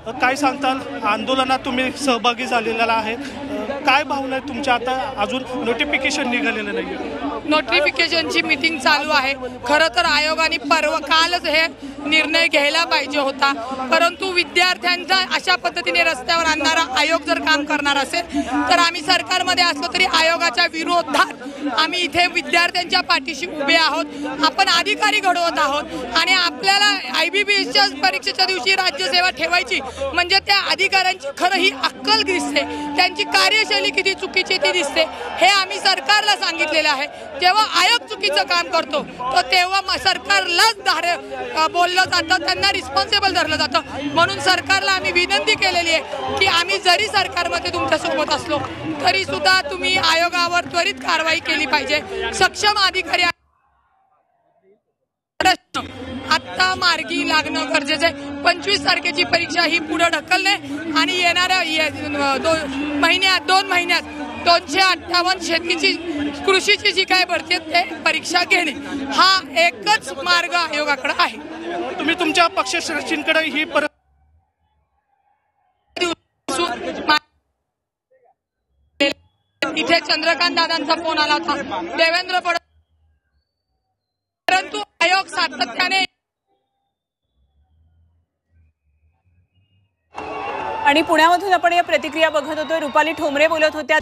काय सांगताल? आंदोलनात तुम्ही सहभागी झालेला आहे, काय भावना आहे तुमच्या? आता अजून नोटिफिकेशन निघालेलं नाही, नोटिफिकेशनची मीटिंग चालू आहे। खरं तर आयोगाने कालच हे निर्णय घ्यायला पाहिजे होता, परंतु विद्यार्थ्यांचा अशा पद्धतीने रस्त्यावर आणणारा आयोग जर काम करणार असेल तर आम्ही सरकारमध्ये असलो तरी आयोगाच्या विरोधात आम्ही इथे विद्यार्थ्यांच्या पाठीशी उभे आहोत। आपण अधिकारी घडवत आहोत आणि आपल्याला IBBSच्या परीक्षेच्या दिवशी राज्यसेवा ठेवायची म्हणजे त्या अधिकाऱ्यांची खरं ही अक्कल दिसते, त्यांची कार्यशैली किती चुकीची ती दिसते। हे आम्ही सरकारला सांगितलेलं आहे। जेव्हा आयोग चुकीचं काम करतो तर तेव्हा सरकारलाच बोललं जातं, त्यांना रिस्पॉन्सिबल धरलं जातं। म्हणून सरकारला आम्ही विनंती केलेली आहे की आम्ही जरी सरकारमध्ये तुमच्यासोबत असलो तरी सुद्धा तुम्ही आयोगावर त्वरित कारवाई केली पाहिजे। सक्षम अधिकारी आता मार्गी लागणं गरजेचं आहे। 25 तारखेची परीक्षा ही पुढे ढकलणे आणि येणाऱ्या 2 महिन्यात 258 शेतीची कृषीची जी काय भरती ते परीक्षा घेणे हा एकच मार्ग आयोगाकडे आहे। तुम्ही तुमच्या पक्षश्रेष्ठींकडे ही इथे चंद्रकांत दादांचा फोन आला होता, देवेंद्र फडणवीस, परंतु आयोग सातत्याने आणि पुण्यामधून आपण या प्रतिक्रिया बघत होतो। रुपाली ठोंबरे बोलत होत्या।